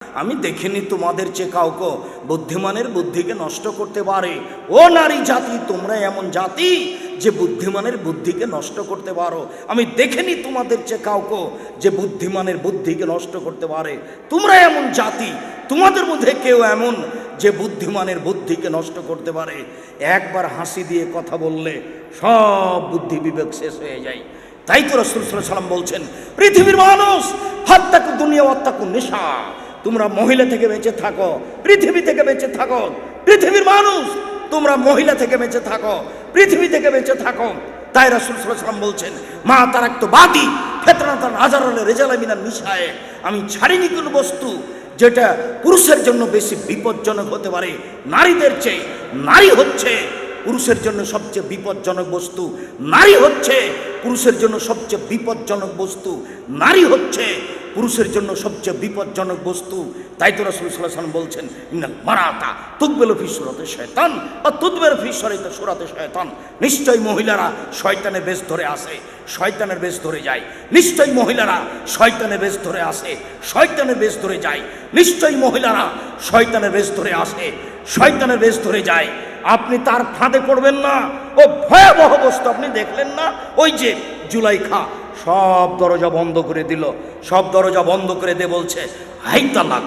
আমি দেখিনি তোমাদের চেয়ে কাউকে বুদ্ধিমানের বুদ্ধিকে নষ্ট করতে পারে। ও নারী জাতি, তোমরা এমন জাতি যে বুদ্ধিমানের বুদ্ধিকে নষ্ট করতে পারো। আমি দেখিনি তোমাদের চেয়ে কাউকে যে বুদ্ধিমানের বুদ্ধিকে নষ্ট করতে পারে। তোমরা এমন জাতি, তোমাদের মধ্যে কেউ এমন যে বুদ্ধিমানের বুদ্ধিকে নষ্ট করতে পারে। একবার হাসি দিয়ে কথা বললে সব বুদ্ধি বিবেক শেষ হয়ে যায়। তাই তো রাসূল সাল্লাল্লাহু আলাইহি ওয়াসাল্লাম বলছেন, পৃথিবীর মানুষ হাত্তাকু দুনিয়া ওয়াত্তাকু নিসা, তোমরা মহিলা থেকে বেঁচে থাকো, পৃথিবী থেকে বেঁচে থাকো। পৃথিবীর মানুষ, তোমরা মহিলা থেকে বেঁচে থাকো, পৃথিবী থেকে বেঁচে থাকো। তাই রাসূল সাল্লাল্লাহু আলাইহি ওয়াসাল্লাম বলছেন, মা তারাকতু বাদি ফিতনাতান আযারুল রিজালা মিনান নিসায়ে, আমি ছাড়িনি কোনো বস্তু যেটা পুরুষের জন্য বেশি বিপজ্জনক হতে পারে নারীদের চেয়ে। নারী হচ্ছে পুরুষের জন্য সবচেয়ে বিপজ্জনক বস্তু। নারী হচ্ছে পুরুষের জন্য সবচেয়ে বিপজ্জনক বস্তু। নারী হচ্ছে পুরুষের জন্য সবচেয়ে বিপজ্জনক বস্তু। তাই তো রাসূল সাল্লাল্লাহু আলাইহি ওয়াসাল্লাম বলছেন, ইন্নাল মারাতা তুকবিলু ফি সূরাতি শয়তান ওয়া তুদবিরু ফি সূরাতি শয়তান, নিশ্চয়ই মহিলারা শয়তানের বেশ ধরে আসে, শয়তানের বেশ ধরে যায়। নিশ্চয়ই মহিলারা শয়তানের বেশ ধরে আসে, শয়তানের বেশ ধরে যায়। নিশ্চয়ই মহিলারা শয়তানের বেশ ধরে আসে, শয়তানের বেশ ধরে যায়। আপনি তার ফাঁদে পড়বেন না। ও ভয়াবহ বস্তু আপনি দেখলেন না? ওই যে জুলাইখা সব দরজা বন্ধ করে দিল, সব দরজা বন্ধ করে দিয়ে বলছে, হাই তালাক,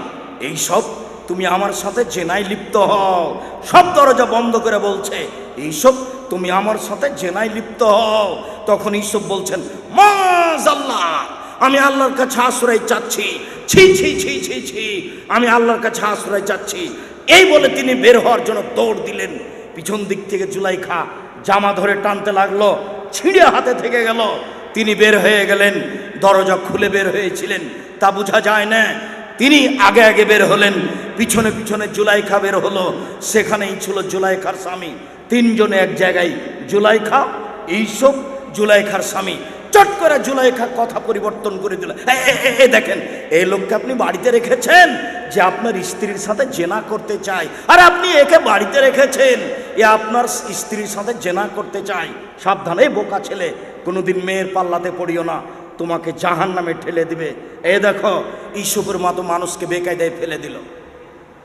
এইসব তুমি আমার সাথে জেনায় লিপ্ত হও। সব দরজা বন্ধ করে বলছে, এইসব তুমি আমার সাথে জেনায় লিপ্ত হও। তখন এইসব বলছেন, মাযাল্লাহ, আমি আল্লাহর কাছে আশ্রয় চাচ্ছি, ছি ছি ছি ছি ছি, আমি আল্লাহর কাছে আশ্রয় চাচ্ছি। এই বলে তিনি বের হওয়ার জন্য দৌড় দিলেন। পিছন দিক থেকে জুলাইখা জামা ধরে টানতে লাগলো, ছিঁড়ে হাতে থেকে গেল। তিনি বের হয়ে গেলেন, দরজা খুলে বের হয়েছিলেন তা বোঝা যায় না। তিনি আগে আগে বের হলেন, পিছনে পিছনে জুলাইখা বের হলো। সেখানেই ছিল জুলাইখার স্বামী। তিনজনে এক জায়গায়, জুলাইখা, এইসব, জুলাইখার স্বামী। চট করে জুলাইখা কথা পরিবর্তন করে দিল, দেখেন এই লোককে আপনি বাড়িতে রেখেছেন যে আপনার স্ত্রীর সাথে জেনা করতে চায়, আর আপনি একে বাড়িতে রেখেছেন এ আপনার স্ত্রীর সাথে জেনা করতে চায়। সাবধানে বোকা ছেলে, কোনোদিন মেয়ের পাল্লাতে পড়িও না, তোমাকে জাহান্নামে ঠেলে দিবে। এ দেখো ইউসুফের মতো মানুষকে বেকায়দায় ফেলে দিল।